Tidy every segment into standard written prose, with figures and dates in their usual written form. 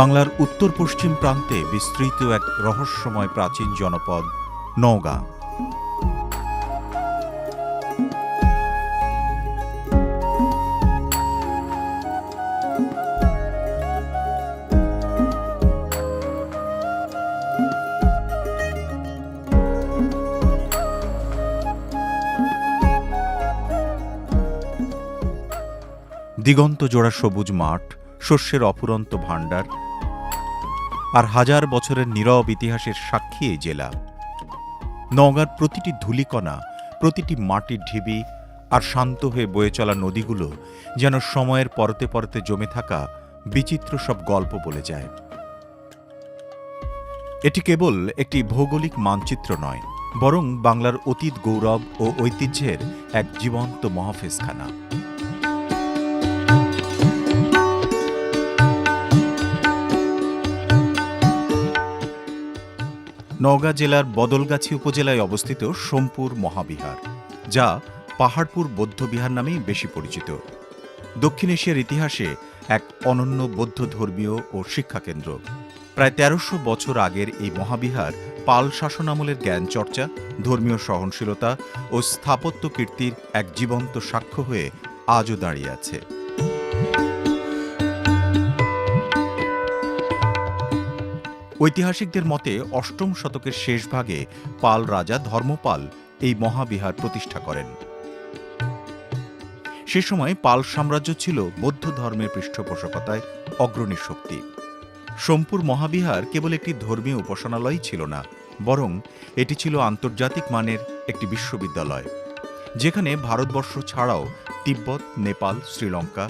বাংলার উত্তর পশ্চিম প্রান্তে বিস্তৃত এক রহস্যময় প্রাচীন জনপদ নওগাঁ। দিগন্ত জোড়া সবুজ মাঠ, শস্যের অফুরন্ত ভাণ্ডার আর হাজার বছরের নীরব ইতিহাসের সাক্ষী এই জেলা। নওগাঁর প্রতিটি ধূলিকণা, প্রতিটি মাটির ঢিবি আর শান্ত হয়ে বয়ে চলা নদীগুলো যেন সময়ের পরতে পরতে জমে থাকা বিচিত্র সব গল্প বলে যায়। এটি কেবল একটি ভৌগোলিক মানচিত্র নয়, বরং বাংলার অতীত গৌরব ও ঐতিহ্যের এক জীবন্ত মহাফেজখানা। নওগাঁ জেলার বদলগাছি উপজেলায় অবস্থিত সোমপুর মহাবিহার, যা পাহাড়পুর বৌদ্ধবিহার নামেই বেশি পরিচিত। দক্ষিণ এশিয়ার ইতিহাসে এক অনন্য বৌদ্ধ ধর্মীয় ও শিক্ষাকেন্দ্র। প্রায় ১৩০০ বছর আগের এই মহাবিহার পাল শাসনামলের জ্ঞান চর্চা, ধর্মীয় সহনশীলতা ও স্থাপত্য কীর্তির এক জীবন্ত সাক্ষ্য হয়ে আজও দাঁড়িয়ে আছে। ঐতিহাসিকদের মতে অষ্টম শতকের শেষ ভাগে পাল রাজা ধর্মপাল এই মহাবিহার প্রতিষ্ঠা করেন। সে সময় পাল সাম্রাজ্য ছিল বৌদ্ধ ধর্মের পৃষ্ঠপোষকতায় অগ্রণী শক্তি। সোমপুর মহাবিহার কেবল একটি ধর্মীয় উপাসনালয়ই ছিল না, বরং এটি ছিল আন্তর্জাতিক মানের একটি বিশ্ববিদ্যালয়, যেখানে ভারতবর্ষ ছাড়াও তিব্বত, নেপাল, শ্রীলঙ্কা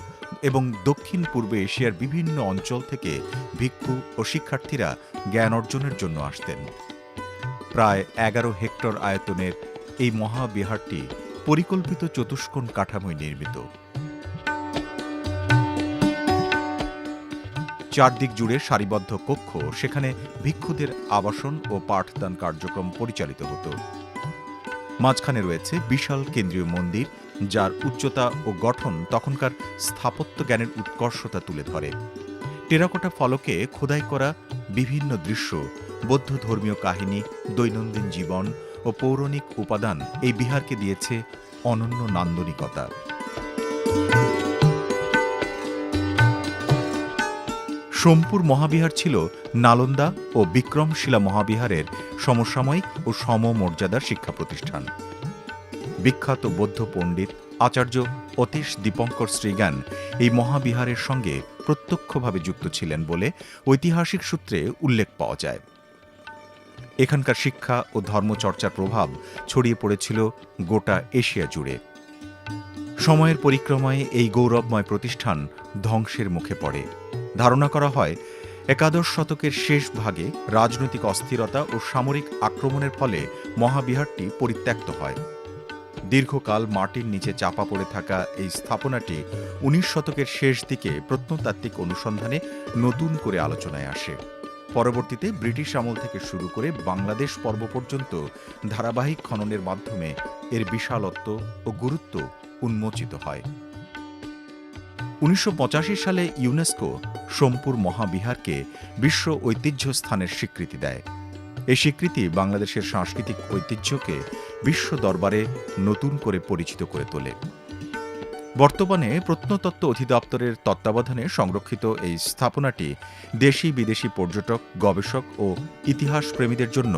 এবং দক্ষিণ পূর্ব এশিয়ার বিভিন্ন অঞ্চল থেকে ভিক্ষু ও শিক্ষার্থীরা জ্ঞান অর্জনের জন্য আসতেন। প্রায় ১১ হেক্টর আয়তনের এই মহাবিহারটি পরিকল্পিত চতুষ্কোণ কাঠামোয় নির্মিত। চারদিক জুড়ে সারিবদ্ধ কক্ষ, সেখানে ভিক্ষুদের আবাসন ও পাঠদান কার্যক্রম পরিচালিত হতো। মাঝখানে রয়েছে বিশাল কেন্দ্রীয় মন্দির, যার উচ্চতা ও গঠন তখনকার স্থাপত্য জ্ঞানের উৎকর্ষতা তুলে ধরে। টেরাকোটা ফলকে খোদাই করা বিভিন্ন দৃশ্য, বৌদ্ধ ধর্মীয় কাহিনী, দৈনন্দিন জীবন ও পৌরাণিক উপাদান এই বিহারকে দিয়েছে অনন্য নান্দনিকতা। সোমপুর মহাবিহার ছিল নালন্দা ও বিক্রমশিলা মহাবিহারের সমসাময়িক ও সমমর্যাদার শিক্ষা প্রতিষ্ঠান। বিখ্যাত বৌদ্ধ পণ্ডিত আচার্য অতীশ দীপঙ্কর শ্রীজ্ঞান এই মহাবিহারের সঙ্গে প্রত্যক্ষভাবে যুক্ত ছিলেন বলে ঐতিহাসিক সূত্রে উল্লেখ পাওয়া যায়। এখানকার শিক্ষা ও ধর্মচর্চার প্রভাব ছড়িয়ে পড়েছিল গোটা এশিয়া জুড়ে। সময়ের পরিক্রমায় এই গৌরবময় প্রতিষ্ঠান ধ্বংসের মুখে পড়ে। ধারণা করা হয় একাদশ শতকের শেষ ভাগে রাজনৈতিক অস্থিরতা ও সামরিক আক্রমণের ফলে মহাবিহারটি পরিত্যক্ত হয়। দীর্ঘকাল মাটির নিচে চাপা পড়ে থাকা এই স্থাপনাটি ১৯ শতকের শেষ দিকে প্রত্নতাত্ত্বিক অনুসন্ধানে নতুন করে আলোচনায় আসে। পরবর্তীতে ব্রিটিশ আমল থেকে শুরু করে বাংলাদেশ পর্ব পর্যন্ত ধারাবাহিক খননের মাধ্যমে এর বিশালত্ব ও গুরুত্ব উন্মোচিত হয়। ১৯৮৫ সালে ইউনেস্কো সোমপুর মহাবিহারকে বিশ্ব ঐতিহ্য স্থানের স্বীকৃতি দেয়। এই স্বীকৃতি বাংলাদেশের সাংস্কৃতিক ঐতিহ্যকে বিশ্ব দরবারে নতুন করে পরিচিত করে তোলে। বর্তমানে প্রত্নতত্ত্ব অধিদপ্তরের তত্ত্বাবধানে সংরক্ষিত এই স্থাপনাটি দেশি বিদেশি পর্যটক, গবেষক ও ইতিহাস প্রেমীদের জন্য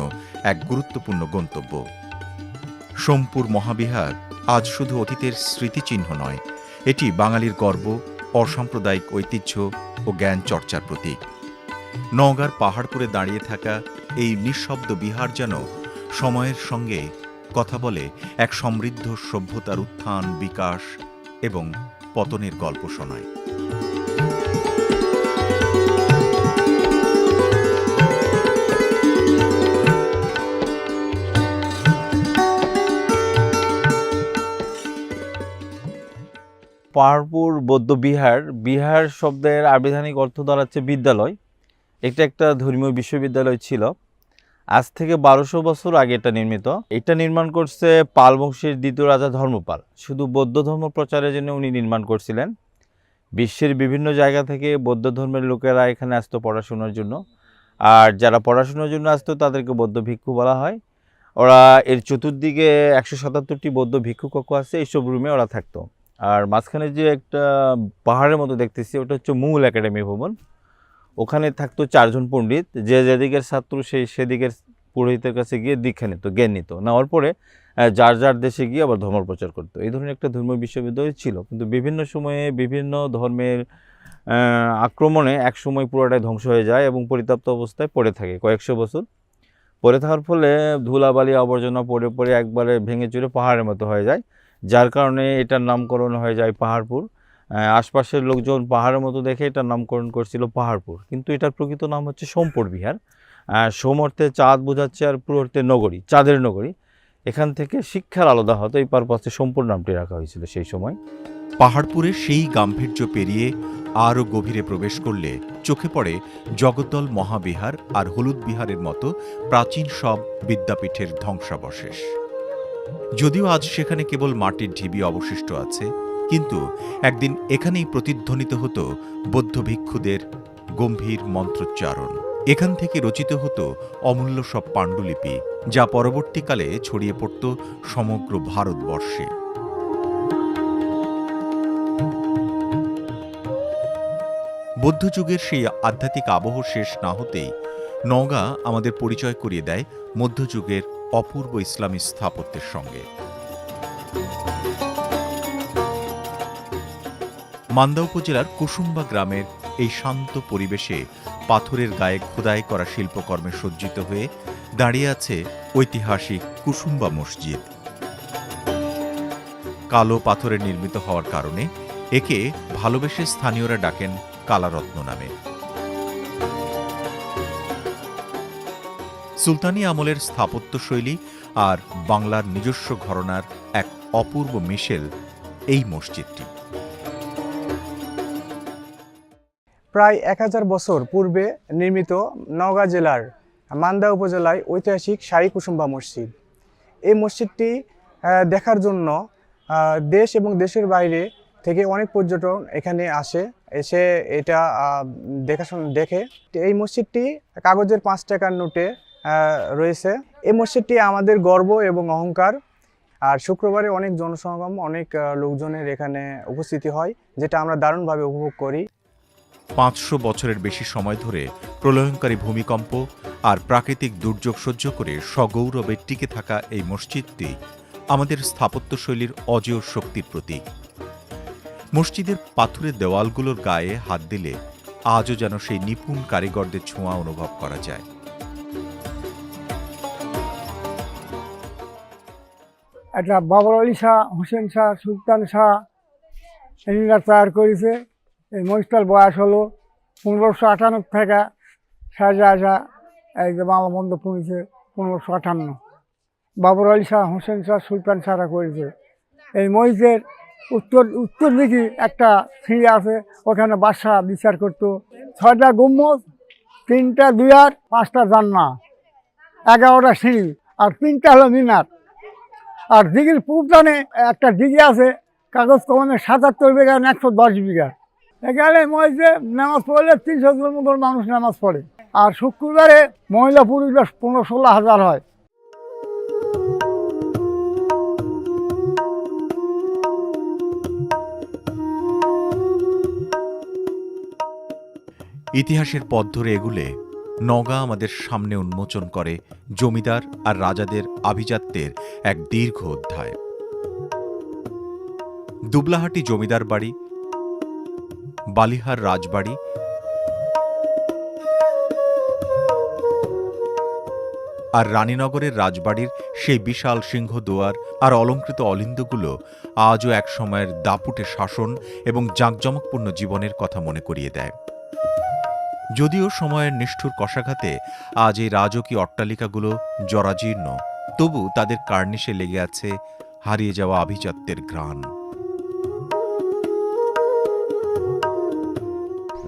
এক গুরুত্বপূর্ণ গন্তব্য। সোমপুর মহাবিহার আজ শুধু অতীতের স্মৃতিচিহ্ন নয়, এটি বাঙালির গর্ব, অসাম্প্রদায়িক ঐতিহ্য ও জ্ঞান চর্চার প্রতীক। নওগাঁর পাহাড়পুরে দাঁড়িয়ে থাকা এই নিঃশব্দ বিহার যেন সময়ের সঙ্গে কথা বলে, এক সমৃদ্ধ সভ্যতার উত্থান, বিকাশ এবং পতনের গল্প শোনায়। পাহাড়পুর বৌদ্ধবিহার, বিহার শব্দের আবিধানিক অর্থ দাঁড়াচ্ছে বিদ্যালয়। এটা একটা ধর্মীয় বিশ্ববিদ্যালয় ছিল। আজ থেকে ১২০০ বছর আগে এটা নির্মিত। এটা নির্মাণ করছে পাল বংশের দ্বিতীয় রাজা ধর্মপাল। শুধু বৌদ্ধ ধর্ম প্রচারের জন্য উনি নির্মাণ করছিলেন। বিশ্বের বিভিন্ন জায়গা থেকে বৌদ্ধ ধর্মের লোকেরা এখানে আসতো পড়াশোনার জন্য। আর যারা পড়াশোনার জন্য আসতো তাদেরকে বৌদ্ধ ভিক্ষু বলা হয়। ওরা এর চতুর্দিকে 177টি বৌদ্ধ ভিক্ষু কক্ষ আছে, এইসব রুমে ওরা থাকতো। আর মাঝখানে যে একটা পাহাড়ের মতো দেখতেছি ওটা হচ্ছে মূল একাডেমি ভবন। ওখানে থাকতো 4 জন পণ্ডিত, যে যেদিকের ছাত্র সেই সেদিকের পুরোহিতের কাছে গিয়ে দীক্ষা নিত, জ্ঞান নিত। নেওয়ার পরে যার যার দেশে গিয়ে আবার ধর্ম প্রচার করতো। এই ধরনের একটা ধর্মীয় বিশ্ববিদ্যালয় ছিল, কিন্তু বিভিন্ন সময়ে বিভিন্ন ধর্মের আক্রমণে এক সময় পুরোটাই ধ্বংস হয়ে যায় এবং পরিত্যক্ত অবস্থায় পড়ে থাকে কয়েকশো বছর। পড়ে থাকার ফলে ধুলাবালি আবর্জনা পড়ে পড়ে একবারে ভেঙে চুরে পাহাড়ের মতো হয়ে যায়, যার কারণে এটার নামকরণ হয়ে যায় পাহাড়পুর। আশপাশের লোকজন পাহাড়ের মতো দেখে এটার নামকরণ করছিল পাহাড়পুর, কিন্তু এটার প্রকৃত নাম হচ্ছে সোমপুর বিহার। সোম অর্থে চাঁদ বোঝাচ্ছে, আর পুর অর্থে নগরী, চাঁদের নগরী। এখান থেকে শিক্ষার আলাদা হতো, এই পারপাসে সোমপুর নামটি রাখা হয়েছিল সেই সময়। পাহাড়পুরে সেই গাম্ভীর্য পেরিয়ে আরও গভীরে প্রবেশ করলে চোখে পড়ে জগদ্দল মহাবিহার আর হলুদ বিহারের মতো প্রাচীন সব বিদ্যাপীঠের ধ্বংসাবশেষ। যদিও আজ সেখানে কেবল মাটির ঢিবি অবশিষ্ট আছে, কিন্তু একদিন এখানেই প্রতিধ্বনিত হতো বৌদ্ধ ভিক্ষুদের গম্ভীর মন্ত্রোচ্চারণ। এখান থেকে রচিত হতো অমূল্য সব পাণ্ডুলিপি, যা পরবর্তীকালে ছড়িয়ে পড়ত সমগ্র ভারতবর্ষে। বৌদ্ধযুগের সেই আধ্যাত্মিক আবহ শেষ না হতেই নওগাঁ আমাদের পরিচয় করিয়ে দেয় মধ্যযুগের অপূর্ব ইসলামী স্থাপত্যের সঙ্গে। মান্দা উপজেলার কুসুম্বা গ্রামের এই শান্ত পরিবেশে পাথরের গায়ে খোদাই করা শিল্পকর্মে সজ্জিত হয়ে দাঁড়িয়ে আছে ঐতিহাসিক কুসুম্বা মসজিদ। কালো পাথরে নির্মিত হওয়ার কারণে একে ভালোবেসে স্থানীয়রা ডাকেন কালারত্ন নামে। সুলতানি আমলের স্থাপত্যশৈলী আর বাংলার নিজস্ব ঘরানার এক অপূর্ব মিশেল এই মসজিদটি। প্রায় 1000 বছর পূর্বে নির্মিত নওগাঁ জেলার মান্দা উপজেলায় ঐতিহাসিক শাহী কুসুম্বা মসজিদ। এই মসজিদটি দেখার জন্য দেশ এবং দেশের বাইরে থেকে অনেক পর্যটন এখানে এসে এটা দেখে। এই মসজিদটি কাগজের 5 টাকার নোটে রয়েছে। এই মসজিদটি আমাদের গর্ব এবং অহংকার। আর শুক্রবারে অনেক জনসমাগম, অনেক লোকজনের এখানে উপস্থিতি হয়, যেটা আমরা দারুণভাবে উপভোগ করি। 500 বছরের বেশি সময় ধরে প্রলয়ঙ্কারী ভূমিকম্প আর প্রাকৃতিক দুর্যোগ সহ্য করে সগৌরবে টিকে থাকা এই মসজিদটি আমাদের স্থাপত্যশৈলীর অজেয় শক্তির প্রতীক। মসজিদের পাথরের দেওয়ালগুলোর গায়ে হাত দিলে আজও যেন সেই নিপুণ কারিগরদের ছোঁয়া অনুভব করা যায়। এটা বাবর আলী শাহ, হোসেন শাহ, সুলতান শাহ এরা তৈরি করেছে। এই মসজিদটার বয়স হলো 1558 থেকে শাহজাহাঁ এই যে বাংলা বন্ধ করেছে 1558। বাবর আলী শাহ, হোসেন শাহ, সুলতান শাহরা করেছে। এই মসজিদের উত্তর দিকে একটা সিঁড়ি আছে, ওখানে বাদশাহ বিচার করতো। 6টা গুম্বদ, 3টা দুয়ার, 5টা জানলা, 11টা সিঁড়ি আর 3টা হলো মিনার। আর দিঘির পূর্বটানে একটা দিঘি আছে, কাগজ কলমে 77 বিঘা, 110 বিঘা। এখানে মসজিদে নামাজ পড়লে 300 জনের মতো মানুষ নামাজ পড়ে। আর শুক্রবারে মহিলা পুরুষ 15-16 হাজার হয়। ইতিহাসের পথ ধরে এগুলে নওগাঁ আমাদের সামনে উন্মোচন করে জমিদার আর রাজাদের আভিজাত্যের এক দীর্ঘ অধ্যায়। দুবলাহাটি জমিদার বাড়ি, বালিহার রাজবাড়ি, আর রানীনগরের রাজবাড়ির সেই বিশাল সিংহদুয়ার আর অলঙ্কৃত অলিন্দগুলো আজও এক সময়ের দাপুটে শাসন এবং জাঁকজমকপূর্ণ জীবনের কথা মনে করিয়ে দেয়। যদিও সময়ের নিষ্ঠুর কষাঘাতে আজ এই রাজকীয় অট্টালিকাগুলো জরাজীর্ণ, তবু তাদের কার্নিশে লেগে আছে হারিয়ে যাওয়া আভিজাত্যের ঘ্রাণ।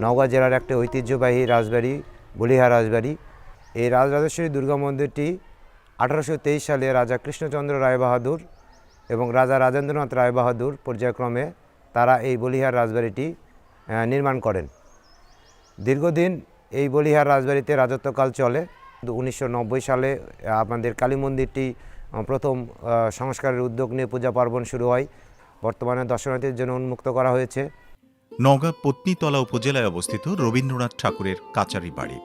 নওগাঁ জেলার একটা ঐতিহ্যবাহী রাজবাড়ি বলিহার রাজবাড়ি। এই রাজরাজেশ্বরী দুর্গা মন্দিরটি 1823 সালে রাজা কৃষ্ণচন্দ্র রায়বাহাদুর এবং রাজা রাজেন্দ্রনাথ রায়বাহাদুর পর্যায়ক্রমে তারা এই বলিহার রাজবাড়িটি নির্মাণ করেন। দীর্ঘদিন এই বলিহার রাজবাড়িতে রাজত্বকাল চলে। 1990 সালে আমাদের কালী মন্দিরটি প্রথম সংস্কারের উদ্যোগ নিয়ে পূজা পার্বণ শুরু হয়। বর্তমানে দর্শনার্থীদের জন্য উন্মুক্ত করা হয়েছে। নওগাঁ পত্নীতলা উপজেলায় অবস্থিত রবীন্দ্রনাথ ঠাকুরের কাচারি বাড়ি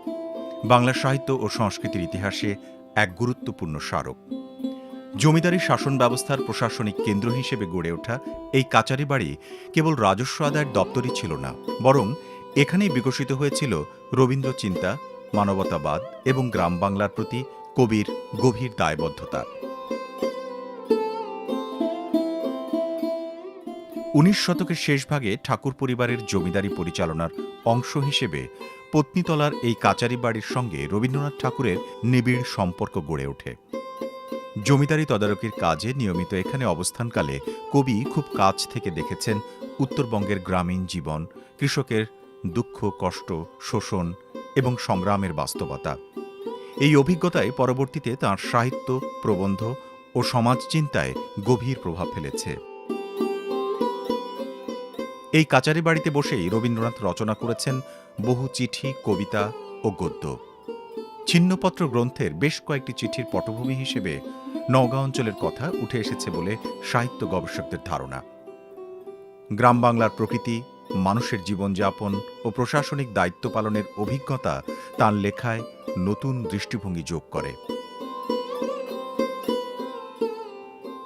বাংলা সাহিত্য ও সংস্কৃতির ইতিহাসে এক গুরুত্বপূর্ণ স্মারক। জমিদারি শাসন ব্যবস্থার প্রশাসনিক কেন্দ্র হিসেবে গড়ে ওঠা এই কাচারি বাড়ি কেবল রাজস্ব আদায়ের দপ্তরই ছিল না, বরং এখানেই বিকশিত হয়েছিল রবীন্দ্র চিন্তা, মানবতাবাদ এবং গ্রাম বাংলার প্রতি কবির গভীর দায়বদ্ধতা। 19 শতকের শেষ ভাগে ঠাকুর পরিবারের জমিদারি পরিচালনার অংশ হিসেবে পত্নীতলার এই কাচারি বাড়ির সঙ্গে রবীন্দ্রনাথ ঠাকুরের নিবিড় সম্পর্ক গড়ে ওঠে। জমিদারি তদারকির কাজে নিয়মিত এখানে অবস্থানকালে কবি খুব কাছ থেকে দেখেছেন উত্তরবঙ্গের গ্রামীণ জীবন, কৃষকের দুঃখ, কষ্ট, শোষণ এবং সংগ্রামের বাস্তবতা। এই অভিজ্ঞতায় পরবর্তীতে তাঁর সাহিত্য, প্রবন্ধ ও সমাজ চিন্তায় গভীর প্রভাব ফেলেছে। এই কাচারি বাড়িতে বসেই রবীন্দ্রনাথ রচনা করেছেন বহু চিঠি, কবিতা ও গদ্য। ছিন্নপত্র গ্রন্থের বেশ কয়েকটি চিঠির পটভূমি হিসেবে নওগাঁ অঞ্চলের কথা উঠে এসেছে বলে সাহিত্য গবেষকদের ধারণা। গ্রাম বাংলার প্রকৃতি, মানুষের জীবনযাপন ও প্রশাসনিক দায়িত্ব পালনের অভিজ্ঞতা তাঁর লেখায় নতুন দৃষ্টিভঙ্গি যোগ করে।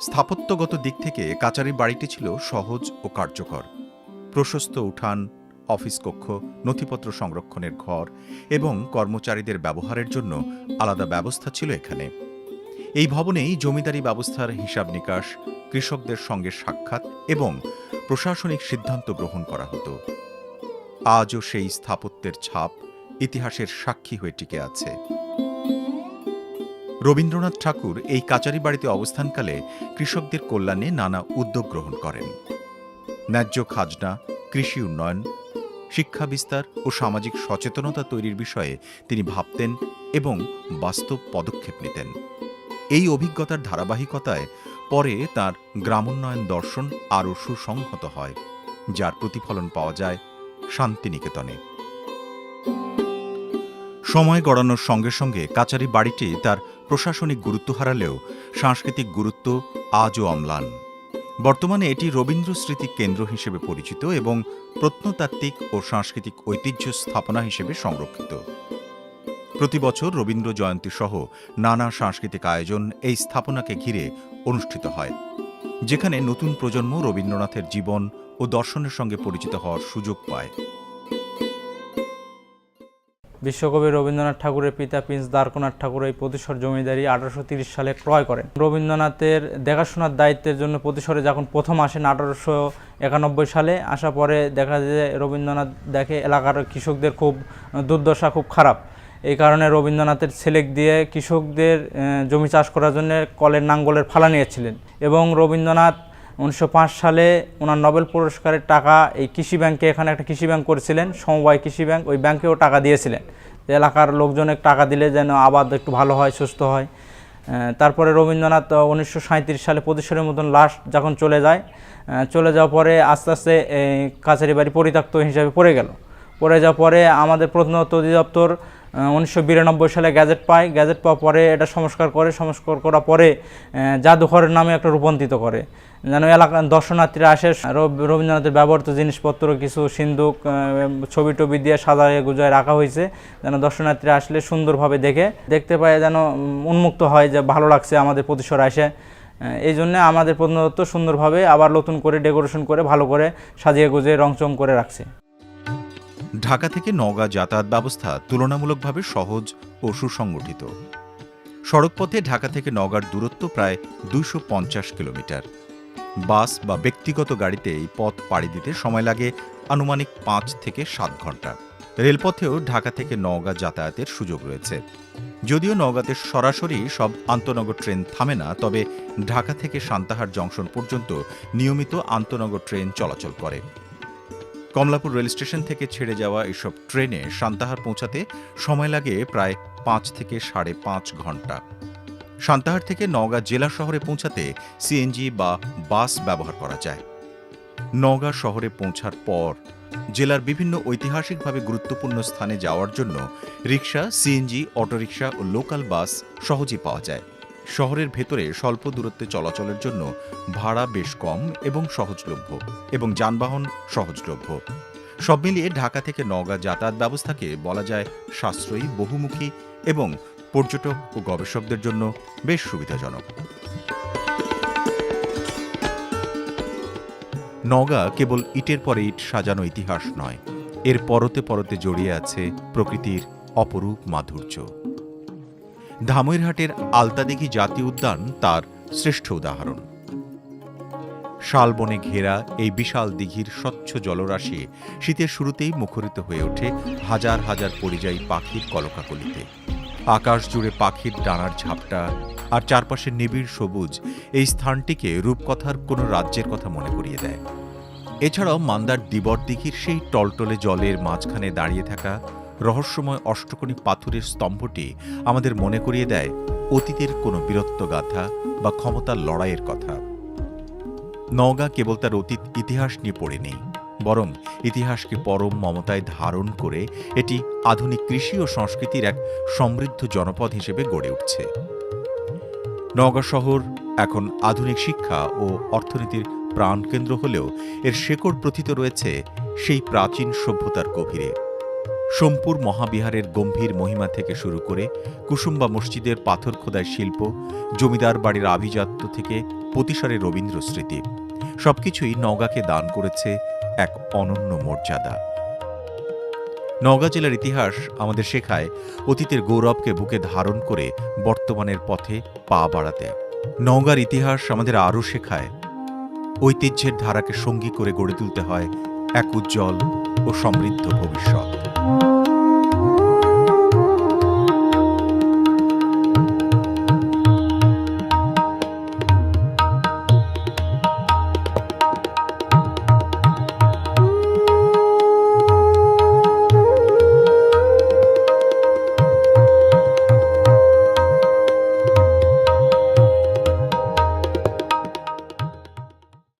স্থাপত্যগত দিক থেকে কাচারি বাড়িটি ছিল সহজ ও কার্যকর। প্রশস্ত উঠান, অফিস কক্ষ, নথিপত্র সংরক্ষণের ঘর এবং কর্মচারীদের ব্যবহারের জন্য আলাদা ব্যবস্থা ছিল এখানে। এই ভবনেই জমিদারি ব্যবস্থার হিসাব নিকাশ, কৃষকদের সঙ্গে সাক্ষাৎ এবং প্রশাসনিক সিদ্ধান্ত গ্রহণ করা হতো। আজও সেই স্থাপত্যের ছাপ ইতিহাসের সাক্ষী হয়ে টিকে আছে। রবীন্দ্রনাথ ঠাকুর এই কাচারি বাড়িতে অবস্থানকালে কৃষকদের কল্যাণে নানা উদ্যোগ গ্রহণ করেন। ন্যায্য খাজনা, কৃষি উন্নয়ন, শিক্ষা বিস্তার ও সামাজিক সচেতনতা তৈরির বিষয়ে তিনি ভাবতেন এবং বাস্তব পদক্ষেপ নিতেন। এই অভিজ্ঞতার ধারাবাহিকতায় পরে তাঁর গ্রামোন্নয়ন দর্শন আরও সুসংহত হয়, যার প্রতিফলন পাওয়া যায় শান্তিনিকেতনে। সময় গড়ানোর সঙ্গে সঙ্গে কাচারি বাড়িটি তার প্রশাসনিক গুরুত্ব হারালেও সাংস্কৃতিক গুরুত্ব আজও অম্লান। বর্তমানে এটি রবীন্দ্র স্মৃতি কেন্দ্র হিসেবে পরিচিত এবং প্রত্নতাত্ত্বিক ও সাংস্কৃতিক ঐতিহ্য স্থাপনা হিসেবে সংরক্ষিত। প্রতি বছর রবীন্দ্র জয়ন্তী সহ নানা সাংস্কৃতিক আয়োজন এই স্থাপনাকে ঘিরে অনুষ্ঠিত হয়, যেখানে নতুন প্রজন্ম রবীন্দ্রনাথের জীবন ও দর্শনের সঙ্গে পরিচিত হওয়ার সুযোগ পায়। বিশ্বকবি রবীন্দ্রনাথ ঠাকুরের পিতা প্রিন্স দ্বারকানাথ ঠাকুর এই প্রতিসর জমিদারি 1830 সালে ক্রয় করেন। রবীন্দ্রনাথের দেখাশোনার দায়িত্বের জন্য প্রতিসরে যখন প্রথম আসেন 1891 সালে, আসা পরে দেখা যায় যে রবীন্দ্রনাথ দেখে এলাকার কৃষকদের খুব দুর্দশা, খুব খারাপ। এই কারণে রবীন্দ্রনাথের ছেলেক দিয়ে কৃষকদের জমি চাষ করার জন্য কলের নাঙ্গলের ফালা নিয়েছিলেন এবং রবীন্দ্রনাথ 1905 সালে ওনার নোবেল পুরস্কারের টাকা এই কৃষি ব্যাংকে, এখানে একটা কৃষি ব্যাংক করেছিলেন, সমবায় কৃষি ব্যাংক, ওই ব্যাংকেও টাকা দিয়েছিলেন যে এলাকার লোকজনের টাকা দিলে যেন আবাদ একটু ভালো হয়, সুস্থ হয়। তারপরে রবীন্দ্রনাথ 1937 সালে প্রতিশোরের মতন লাস্ট যখন চলে যাওয়ার পরে আস্তে আস্তে কাছারি বাড়ি পরিত্যক্ত হিসাবে পড়ে যাওয়ার পরে আমাদের প্রত্নতত্ত্ব অধিদপ্তর 1992 সালে গ্যাজেট পায়। গ্যাজেট পাওয়ার পরে এটা সংস্কার করার পরে জাদুঘরের নামে একটা রূপান্তরিত করে, যেন এলাকার দর্শনার্থীরা আসে রবীন্দ্রনাথের ব্যবহৃত জিনিসপত্র, কিছু সিন্দুক, ছবি টবি দিয়ে সাজায় গুজায় রাখা হয়েছে, যেন দর্শনার্থীরা আসলে সুন্দরভাবে দেখতে পায়, যেন উন্মুক্ত হয় যে ভালো লাগছে আমাদের প্রতিসর আসে। এই জন্য আমাদের প্রত্নতত্ত্ব সুন্দরভাবে আবার নতুন করে ডেকোরেশন করে ভালো করে সাজিয়ে গুজিয়ে রংচং করে রাখছে। ঢাকা থেকে নওগাঁ যাতায়াত ব্যবস্থা তুলনামূলকভাবে সহজ ও সুসংগঠিত। সড়কপথে ঢাকা থেকে নওগাঁর দূরত্ব প্রায় 250 কিলোমিটার। বাস বা ব্যক্তিগত গাড়িতে এই পথ পাড়ি দিতে সময় লাগে আনুমানিক 5 থেকে 7 ঘন্টা। রেলপথেও ঢাকা থেকে নওগাঁ যাতায়াতের সুযোগ রয়েছে। যদিও নওগাঁতে সরাসরি সব আন্তনগর ট্রেন থামে না, তবে ঢাকা থেকে সান্তাহার জংশন পর্যন্ত নিয়মিত আন্তনগর ট্রেন চলাচল করে। কমলাপুর রেল স্টেশন থেকে ছেড়ে যাওয়া এসব ট্রেনে সান্তাহার পৌঁছাতে সময় লাগে প্রায় 5 থেকে 5.5 ঘন্টা। সান্তাহার থেকে নওগাঁ জেলা শহরে পৌঁছাতে সিএনজি বা বাস ব্যবহার করা যায়। নওগাঁ শহরে পৌঁছার পর জেলার বিভিন্ন ঐতিহাসিকভাবে গুরুত্বপূর্ণ স্থানে যাওয়ার জন্য রিক্সা, সিএনজি, অটোরিকশা ও লোকাল বাস সহজেই পাওয়া যায়। শহরের ভেতরে স্বল্প দূরত্বে চলাচলের জন্য ভাড়া বেশ কম এবং সহজলভ্য, এবং যানবাহন সহজলভ্য। সব মিলিয়ে ঢাকা থেকে নওগাঁ যাতায়াত ব্যবস্থাকে বলা যায় সাশ্রয়ী, বহুমুখী এবং পর্যটক ও গবেষকদের জন্য বেশ সুবিধাজনক। নওগাঁ কেবল ইটের পরে ইট সাজানো ইতিহাস নয়, এর পরতে পরতে জড়িয়ে আছে প্রকৃতির অপরূপ মাধুর্য। ধামইরহাটের আলতাদিঘি জাতীয় উদ্যান তার শ্রেষ্ঠ উদাহরণ। শালবনে ঘেরা এই বিশাল দিঘির স্বচ্ছ জলরাশি শীতের শুরুতেই মুখরিত হয়ে ওঠে হাজার হাজার পরিযায়ী পাখির কলকাকলিতে। আকাশ জুড়ে পাখির ডানার ঝাপটা আর চারপাশে নিবিড় সবুজ এই স্থানটিকে রূপকথার কোনো রাজ্যের কথা মনে করিয়ে দেয়। এছাড়াও মান্দার দিবর দিঘির সেই টলটলে জলের মাঝখানে দাঁড়িয়ে থাকা রহস্যময় অষ্টকোণী পাথরের স্তম্ভটি আমাদের মনে করিয়ে দেয় অতীতের কোনো বীরত্বগাথা বা ক্ষমতার লড়াইয়ের কথা। নওগাঁ কেবল তার অতীত ইতিহাস নিয়ে পড়ে নেই, বরং ইতিহাসকে পরম মমতায় ধারণ করে এটি আধুনিক কৃষি ও সংস্কৃতির এক সমৃদ্ধ জনপদ হিসেবে গড়ে উঠছে। নওগাঁ শহর এখন আধুনিক শিক্ষা ও অর্থনীতির প্রাণকেন্দ্র হলেও এর শেকড় প্রথিত রয়েছে সেই প্রাচীন সভ্যতার গভীরে। সোমপুর মহাবিহারের গম্ভীর মহিমা থেকে শুরু করে কুসুম্বা মসজিদের পাথর খোদাই শিল্প, জমিদার বাড়ির আভিজাত্য থেকে পতিসারের রবীন্দ্র স্মৃতি, সবকিছুই নওগাঁকে দান করেছে এক অনন্য মর্যাদা। নওগাঁ জেলার ইতিহাস আমাদের শেখায় অতীতের গৌরবকে বুকে ধারণ করে বর্তমানের পথে পা বাড়াতে। নওগাঁর ইতিহাস আমাদের আরও শেখায় ঐতিহ্যের ধারাকে সঙ্গী করে গড়ে তুলতে হয় এক উজ্জ্বল ও সমৃদ্ধ ভবিষ্যৎ।